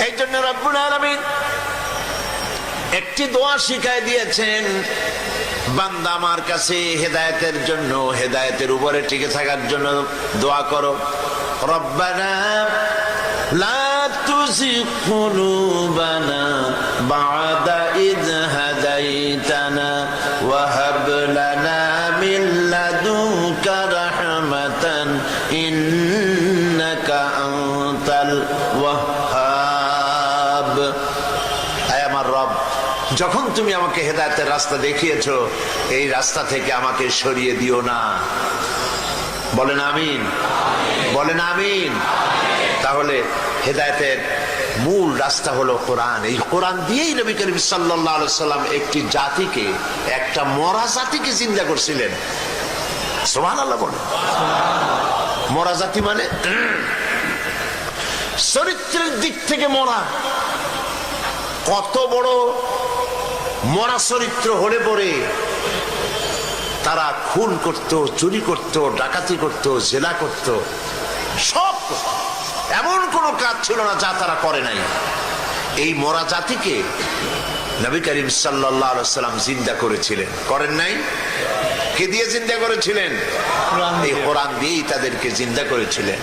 [SPEAKER 2] এই জন্য রব্বুল আলামিন একটি দোয়া শিখাই দিয়েছেন, বান্দা আমার কাছে হেদায়েতের জন্য, হেদায়েতের উপরে টিকে থাকার জন্য দোয়া করো। রব্বানা লা তুযিগ কুলুবানা বা'দা ইয হাদাইতানা ওয়া হাব লানা মিন লাদুনকা রাহমাতান ইন্নাকা আনতাল ওয়াহ্হাব। আয় আমার রব, যখন তুমি আমাকে হেদায়েতের রাস্তা দেখিয়েছো, এই রাস্তা থেকে আমাকে সরিয়ে দিও না। বলেন আমিন, বলেন আমিন। তাহলে হেদায়েতের মূল রাস্তা হলো কোরআন। এই কোরআন দিয়েই নবী করিম সাল্লাল্লাহু আলাইহি সাল্লাম একটি জাতিকে, একটা মরা জাতিকে জিন্দা করছিলেন। সুবহানাল্লাহ বলেন। মরা জাতি মানে চরিত্রের দিক থেকে মরা। কত বড় মরা চরিত্র হলে পরে তারা খুন করত, চুরি করত, ডাকাতি করত, জেলা করত, সব এমন কোন কাজ ছিল না যা তারা করে নাই। এই মরা জাতিকে নবী করিম সাল্লাল্লাহু আলাইহি সাল্লাম জিন্দা করেছিলেন, করেন নাই? কে দিয়ে জিন্দা করেছিলেন? এই কোরআন দিয়েই তাদেরকে জিন্দা করেছিলেন।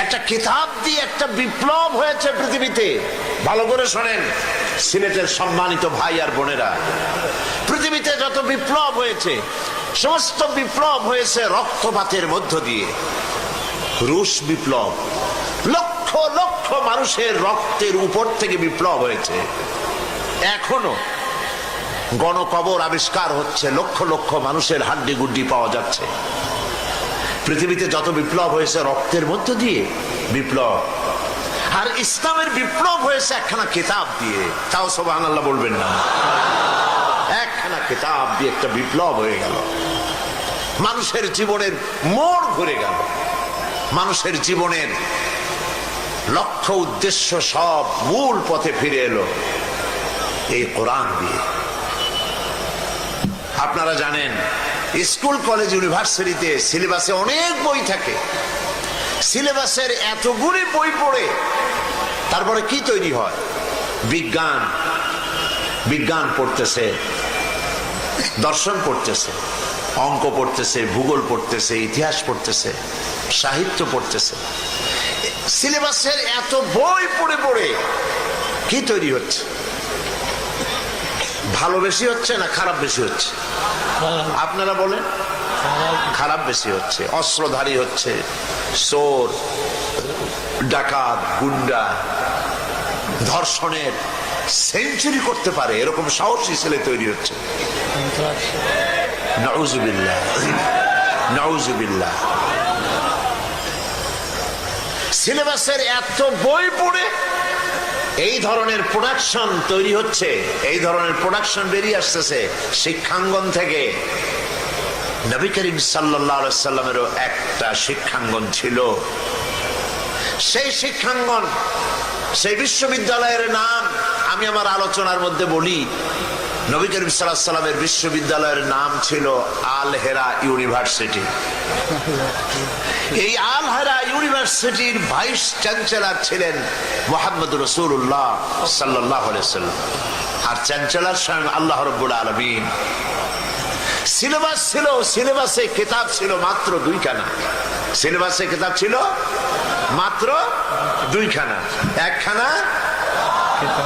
[SPEAKER 2] একটা কিতাব দিয়ে একটা বিপ্লব হয়েছে পৃথিবীতে। ভালো করে শোনেন সিলেটের সম্মানিত ভাই আর বোনেরা, পৃথিবীতে যত বিপ্লব হয়েছে সমস্ত বিপ্লব হয়েছে রক্তপাতের মধ্য দিয়ে। রুশ বিপ্লব, লক্ষ লক্ষ মানুষের রক্তের উপর থেকে বিপ্লব হয়েছে। এখনো গণকবর আবিষ্কার হচ্ছে, লক্ষ লক্ষ মানুষের হাড্ডি গুড্ডি পাওয়া যাচ্ছে। পৃথিবীতে যত বিপ্লব হয়েছে রক্তের মধ্য দিয়ে বিপ্লব। আর ইসলামের বিপ্লব হয়েছে একখানা কিতাব দিয়ে। তাও সুবহানাল্লাহ বলবেন না? একখানা কিতাব দিয়ে একটা বিপ্লব হয়ে গেল। মানুষের জীবনের মোড় ঘুরে গেল। মানুষের জীবনের লক্ষ্য উদ্দেশ্য সব মূল পথে ফিরে এলো এই কোরআন দিয়ে। আপনারা জানেন স্কুল কলেজ ইউনিভার্সিটিতে সিলেবাসে অনেক বই থাকে। সিলেবাসের এতগুলি বই পড়ে তারপরে কি তৈরি হয়? বিজ্ঞান, বিজ্ঞান পড়তেছে, দর্শন পড়তেছে, অঙ্ক পড়তেছে, ভূগোল পড়তেছে, ইতিহাস পড়তেছে, সাহিত্য পড়তেছে। সিলেবাসের এত বই পড়ে পড়ে কি তৈরি হচ্ছে? ভালো বেশি হচ্ছে না খারাপ বেশি হচ্ছে? আপনারা বলেন। খারাপ বেশি হচ্ছে। অস্ত্রধারী হচ্ছে, চোর, ডাকাত, গুন্ডা, ধর্ষণের সেঞ্চুরি করতে পারে এরকম সাহসী ছেলে তৈরি হচ্ছে। নাউজুবিল্লাহ, নাউজুবিল্লাহ। সিলেবাসের এত বই পড়ে এই ধরনের প্রোডাকশন তৈরি হচ্ছে, এই ধরনের প্রোডাকশন বেরিয়ে আসতেছে শিক্ষাঙ্গন থেকে। নবী করিম সাল্লাল্লাহু আলাইহি সাল্লামেরও একটা শিক্ষাঙ্গন ছিল। সেই শিক্ষাঙ্গন, সেই বিশ্ববিদ্যালয়ের নাম আমি আমার আলোচনার মধ্যে বলি। নবী করিম সাল্লাল্লাহু আলাইহি সাল্লামের বিশ্ববিদ্যালয়ের নাম ছিল আল হেরা ইউনিভার্সিটি। এই আল হেরা ইউনিভার্সিটির ভাইস চ্যান্সেলর ছিলেন মুহাম্মদ রাসূলুল্লাহ সাল্লাল্লাহু আলাইহি সাল্লাম, আর চ্যান্সেলর স্বয়ং আল্লাহ রাব্বুল আলামিন। সিলেবাস ছিল, সিলেবাসে কিতাব ছিল মাত্র 2খানা। সিলেবাসে কিতাব ছিল মাত্র 2খানা। একখানা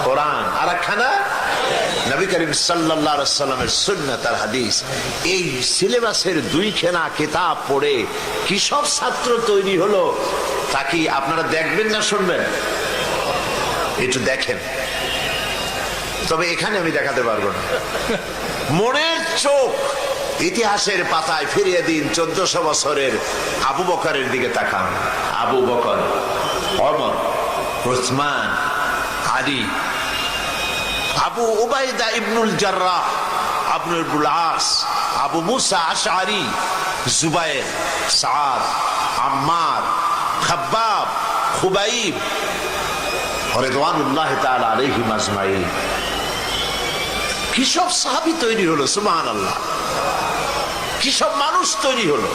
[SPEAKER 2] কোরআন আর একখানা নবী করিম সাল্লাল্লাহু আলাইহি সাল্লামের সুন্নাত আর হাদিস। এই সিলেবাসের 2খানা কিতাব পড়ে কি সব ছাত্র তৈরি হলো তা কি আপনারা দেখবেন না শুনবেন? একটু দেখেন। তবে এখানে আমি দেখাতে পারবো না। মনের চোখ ইতিহাসের পাতায় ফিরিয়ে দিন 1400 বছরের আবু বকরের দিকে তাকান। আবু বকর, ওমর, উসমান, আলী, আবু উবাইদা ইবনুল জাররাহ, আবু ইবনুল আস, আবু মুসা আশআরী, জুবায়ের, সাদ, আম্মার, খাব্বাব, খুবাইব রিদওয়ানুল্লাহি তাআলা আলাইহিম আজমাইন। কি সব সাহাবী তৈরি হলো, সুবহানাল্লাহ। কি সব মানুষ তৈরি হলো।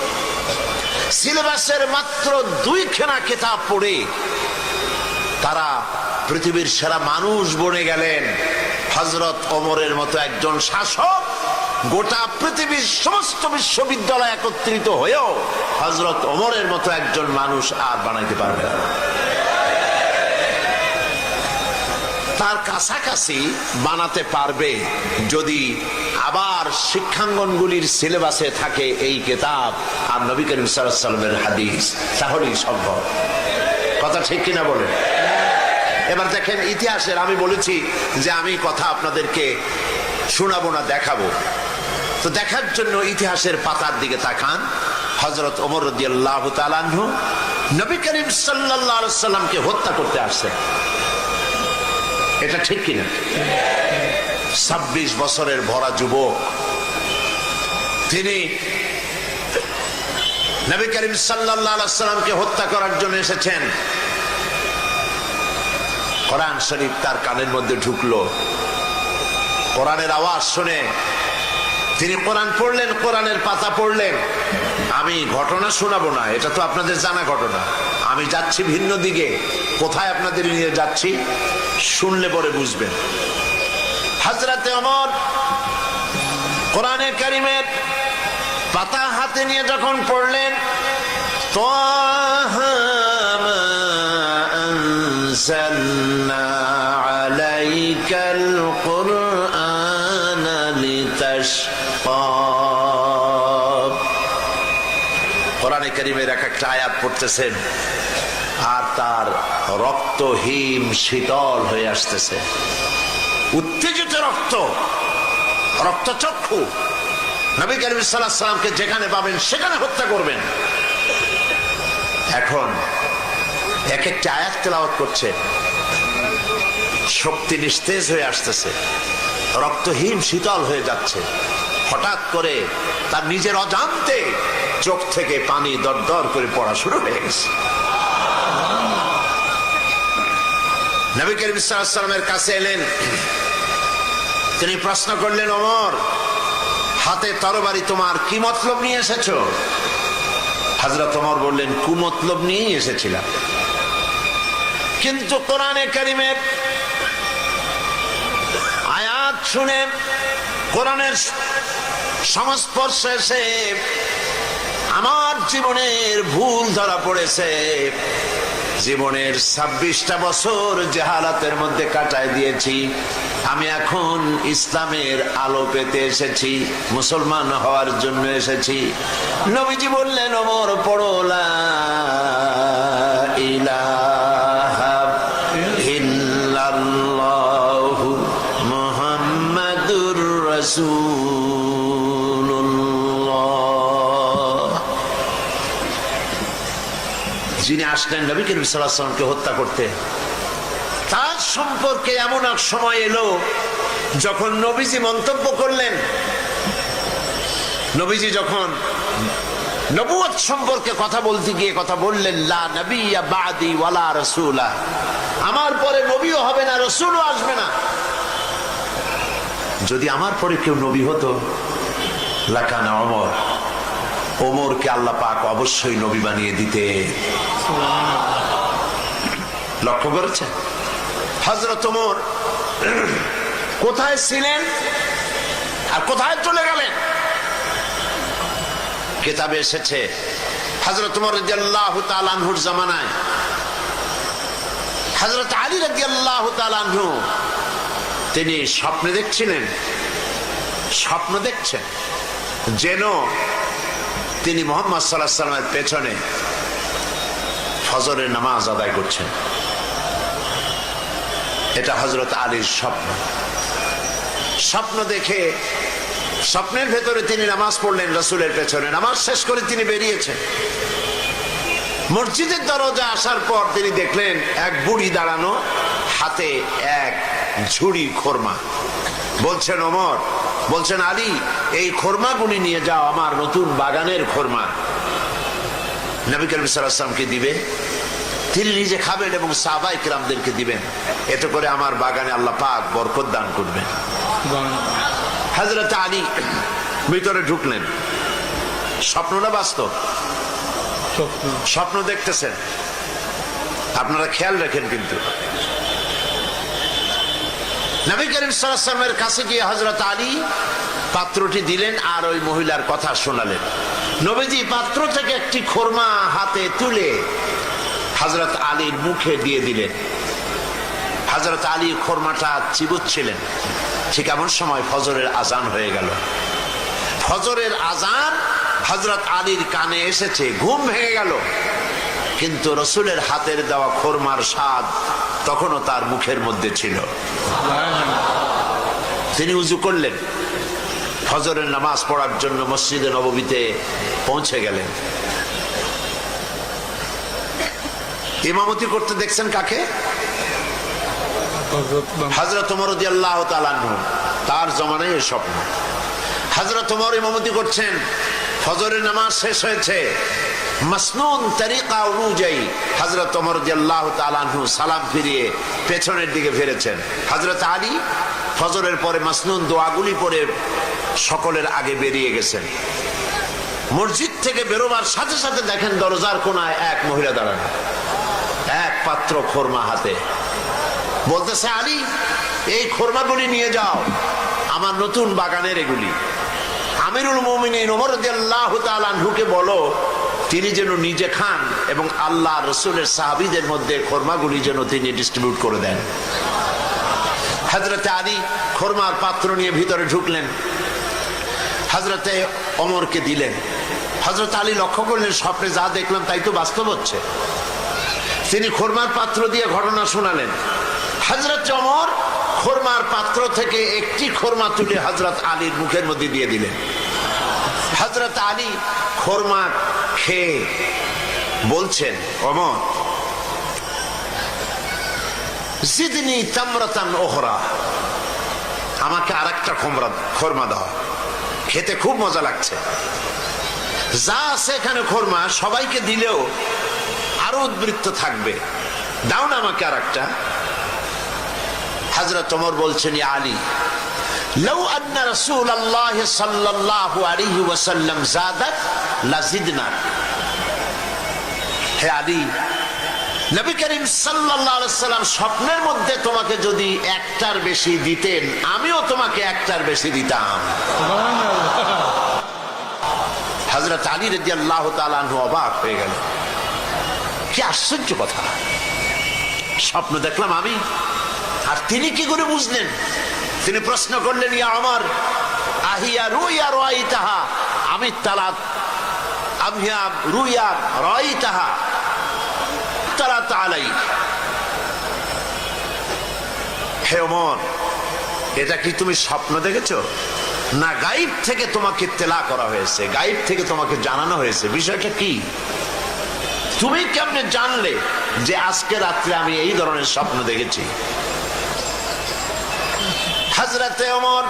[SPEAKER 2] সিলেবাসের মাত্র 2খানা কিতাব পড়ে তারা পৃথিবীর সেরা মানুষ বনে গেলেন। হযরত ওমরের মতো একজন শাসক গোটা পৃথিবীর সমস্ত বিশ্ববিদ্যালয় একত্রিত হয়েও হযরত ওমরের মতো একজন মানুষ আর বানাইতে পারবে না। তার কাছাকাছি বানাতে পারবে যদি আবার শিক্ষাঙ্গনগুলির সিলেবাসে থাকে এই কিতাব আর নবী করিম সাল্লাল্লাহু আলাইহি ওয়াসাল্লামের হাদিস, তাহলেই সম্ভব। কথা ঠিক কিনা বলেন? এবার দেখেন ইতিহাসের, আমি বলেছি যে আমি কথা আপনাদেরকে শোনাবো না, দেখাবো। তো দেখার জন্য ইতিহাসের পাতার দিকে তাকান। হযরত ওমর রাদিয়াল্লাহু তাআলা আনহু নবী করিম সাল্লাল্লাহু আলাইহি ওয়াসাল্লামকে হত্যা করতে আসছেন। এটা ঠিক কিনা? 26 বছরের ভরা যুবক তিনি নবী করিম সাল্লাল্লাহু আলাইহি ওয়াসাল্লামকে হত্যা করার জন্য এসেছেন। কোরআন শরীফ তার কানের মধ্যে ঢুকলো। কোরআনের আওয়াজ শুনে তিনি কোরআন পড়লেন, কোরআনের পাতা পড়লেন। আমি ঘটনা শোনাবো না, এটা তো আপনাদের জানা ঘটনা। আমি যাচ্ছি ভিন্ন দিকে। কোথায় আপনাদের নিয়ে যাচ্ছি শুনলে পরে বুঝবেন। হযরতে ওমর কোরআনে কারীমের পাতা হাতে নিয়ে যখন পড়লেন, তাহা মা আনজালনা আলাইকাল কুরআনা লিতাশকা। কোরআনে কারীমের এক একটা আয়াত পড়তেছেন আর তার রক্ত হিম শীতল হয়ে আসতেছে। উত্তেজিত রক্ত, রক্তচক্ষু। নবী করিম সাল্লাল্লাহু আলাইহি ওয়াসাল্লামকে যেখানে পাবেন সেখানে হত্যা করবেন। এখন এক একটা আয়াত তেলাওয়াত করছে, শক্তি নিস্তেজ হয়ে আসতেছে, রক্তহীন শীতল হয়ে যাচ্ছে। হঠাৎ করে তার নিজের অজান্তে চোখ থেকে পানি দরদর করে পড়া শুরু হয়ে গেছে। নবী করিম সাল্লাল্লাহু আলাইহি ওয়াসাল্লামের কাছে এলেন। তিনি প্রশ্ন করলেন, ওমর, হাতে তরবারি তোমার কি মতলব নিয়ে এসেছো? হযরত ওমর বললেন, কুমতলব নিয়ে এসেছিলাম। কিন্তু কোরআনে কারীমের আয়াত শুনে, কোরআনের সংস্পর্শে এসে আমার জীবনের ভুল ধরা পড়েছে। জীবনের 26টা বছর জাহালাতের মধ্যে কাটায় দিয়েছি, আমি এখন ইসলামের আলো পেতে এসেছি, মুসলমান হওয়ার জন্য এসেছি। নবীজি বললেন, ওমর পড়ো লা ইলাহা ইল্লাল্লাহু মুহাম্মাদুর রাসূলুল্লাহ। যিনি আসলেন নবী করিম সাল্লাল্লাহু আলাইহি ওয়াসাল্লামকে হত্যা করতে, তার সম্পর্কে এমন এক সময় এলো যখন নবীজি মন্তব্য করলেন, নবীজি যখন নবুয়ত সম্পর্কে কথা বলতে গিয়ে কথা বললেন, লা নবিয়্যা বাদি ওয়ালা রাসূলা, আমার পরে নবীও হবে না, রাসূলও আসবে না। যদি আমার পরে কেউ নবী হতো লাকানা ওমর, ওমরকে আল্লাহ পাক অবশ্যই নবী বানিয়ে দিতে। লক্ষ্য করেছেন হযরত ওমর কোথায় ছিলেন আর কোথায় চলে গেলেন? কিতাবে এসেছে হযরত ওমর রাদিয়াল্লাহু তাআলা আনহুর জামানায় হযরত আলী রাদিয়াল্লাহু তাআলা আনহু তিনি স্বপ্নে দেখছিলেন, স্বপ্ন দেখছেন যেন তিনি মুহাম্মদ সাল্লাল্লাহু আলাইহি ওয়াসাল্লামের পেছনে ফজরের নামাজ আদায় করছেন। এটা হযরত আলীর স্বপ্ন। স্বপ্ন দেখে স্বপ্নের ভেতরে তিনি নামাজ পড়লেন রাসূলের পেছনে, নামাজ শেষ করে তিনি বেরিয়েছেন। মসজিদের দরজা আসার পর তিনি দেখলেন এক বুড়ি দাঁড়ানো, হাতে এক ঝুড়ি খোরমা। বলছেন ওমর, বলছেন আলী, এই খোরমাগুলি নিয়ে যাও, আমার নতুন বাগানের খোরমা, নবী করিম সাল্লাল্লাহু আলাইহি ওয়াসাল্লামকে দিবে, তিনি নিজে খাবেন এবং সাহাবায়ে কিরামদেরকে দিবেন, এতে করে আমার বাগানে আল্লাহ পাক বরকত দান করবেন। হযরত আলী ভিতরে ঢুকলেন। স্বপ্ন না বাস্তব? স্বপ্ন দেখতেছেন, আপনারা খেয়াল রাখেন। কিন্তু নবী করিম সাল্লাল্লাহু আলাইহি ওয়াসাল্লামের কাছে গিয়ে হযরত আলী পাত্রটি দিলেন আর ওই মহিলার কথা শোনালেন। নবীজি পাত্র থেকে একটি খোরমা হাতে তুলে হযরত আলীর মুখে দিয়ে দিলেন। হযরত আলী খোরমাটা চিবুচ্ছিলেন। ঠিক এমন সময় ফজরের আজান হয়ে গেল। ফজরের আজান হযরত আলীর কানে এসেছে, ঘুম ভেঙে গেল, কিন্তু রাসূলের হাতের দেওয়া খোরমার স্বাদ তখনও তার মুখের মধ্যে ছিল। তিনি উযু করলেন, ফজরের নামাজ পড়ার জন্য মসজিদে নববীতে পৌঁছে গেলেন। ইমামতি করতে দেখছেন কাকে? হযরত ওমর রাদিয়াল্লাহু তাআলা আনহু, তার জমানায় এই স্বপ্ন। হযরত ওমর ইমামতি করছেন, ফজরের নামাজ শেষ হয়েছে, মাসনুন তরিকা অনুযায়ী হযরত ওমর রাদিয়াল্লাহু তাআলা আনহু সালাম ফিরিয়ে পেছনের দিকে ফিরেছেন। হযরত আলী ফজরের পরে মাসনুন দোয়াগুলি পড়ে সকলের আগে বেরিয়ে গেছেন। মসজিদ থেকে বেরোবার সাথে সাথে দেখেন দরজার কোনায় এক মহিলা দাঁড়ানো, এক পাত্র খোরমা হাতে। বলতেছে, আলী, এই খোরমাগুলি নিয়ে যাও, আমার নতুন বাগানের এগুলি। আমিরুল মুমিনিন ওমর রাদিয়াল্লাহু তাআলা আনহুকে বলো তিনি যেন নিজে খান এবং আল্লাহ রাসূলের সাহাবীদের মধ্যে খোরমাগুলি যেন তিনি ডিস্ট্রিবিউট করে দেন। হযরত আলী খোরমার পাত্র নিয়ে ভিতরে ঢুকলেন, হযরতে ওমরকে দিলেন। হযরত আলী লক্ষ্য করলেন, স্বপ্নে যা দেখলাম তাই তো বাস্তব হচ্ছে। তিনি খোরমার পাত্র দিয়ে ঘটনা শোনালেন। হযরত ওমর খোরমার পাত্র থেকে একটি খোরমা তুলে হযরত আলীর মুখের মধ্যে দিয়ে দিলেন। হযরত আলী খোরমা খেয়ে বলছেন, ওমর, জিদনি তামরাতান উখরা, আমাকে আরেকটা খোরমা দাও, খেতে খুব মজা লাগছে। যা আছে এখানে খোরমা সবাইকে দিলেও আরো উদ্বৃত্ত থাকবে, দাও না আমাকে আরেকটা। হযরত ওমর বলছেন, ইয়া আলী, লাউ আন্না রাসূলুল্লাহ সাল্লাল্লাহু আলাইহি ওয়াসাল্লাম যাদাক লাজিদনাক। হে আলী, নবী করিম সাল্লাল্লাহু আলাইহি ওয়াসাল্লাম স্বপ্নের মধ্যে তোমাকে যদি একটার বেশি দিতেন, আমিও তোমাকে একটার বেশি দিতাম। হযরত আলী রাদিয়াল্লাহু তাআলা আনহু অবাক হয়ে গেলেন। কি আশ্চর্য কথা, স্বপ্ন দেখলাম আমি, আর তিনি কি করে বুঝলেন? তিনি প্রশ্ন করলেন, ইয়া ওমর আহিয়া রুইয়া রাইতাহা আমি তালাত আমিয়া রুইয়া রাইতাহা তালাত আলাই। হে ওমর, এটা কি তুমি স্বপ্ন দেখেছো, না গায়েব থেকে তোমাকে তেলা করা হয়েছে, গায়েব থেকে তোমাকে জানানো হয়েছে? বিষয়টা কি? তুমি কেমনে জানলে যে আজকে রাত্রে আমি এই ধরনের স্বপ্ন দেখেছি? হযরতে ওমর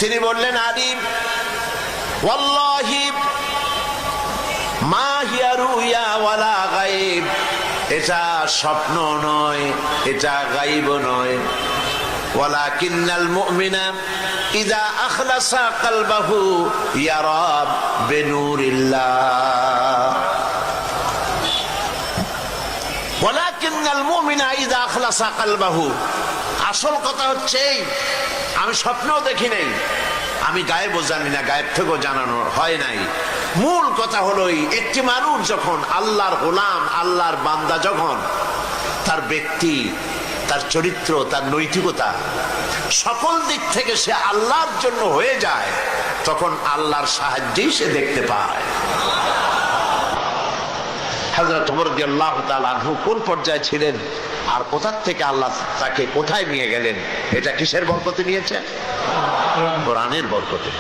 [SPEAKER 2] তিনি বললেন, আলী ওয়াল্লাহি মা হিয়া রুইয়া ওয়ালা গায়েব, এটা স্বপ্ন নয়, এটা গায়েব নয়। ওয়ালাকিন্নাল মুমিনা ইযা আখলাসা কলবাহু ইয়ারা বিনুরিল্লাহ। ওয়ালাকিন্নাল মুমিনা ইযা আখলাসা কলবাহু, আসল কথা হচ্ছে আমি স্বপ্নও দেখি নাই, আমি গায়েবও জানি না, গায়েব থেকেও জানানো হয় নাই। মূল কথা হলো একটি মানুষ যখন আল্লাহর গোলাম, আল্লাহর বান্দা, যখন তার ব্যক্তি, তার চরিত্র, তার নৈতিকতা সকল দিক থেকে সে আল্লাহর জন্য হয়ে যায়, তখন আল্লাহর সাহায্যেই সে দেখতে পায়। হযরত ওমর রাদিয়াল্লাহু তাআলা আনহু কোন পর্যায়ে ছিলেন আর কোথা থেকে আল্লাহ তাকে কোথায় নিয়ে গেলেন, এটা কিসের বরকতে নিয়েছেন? কোরআনের বরকতে।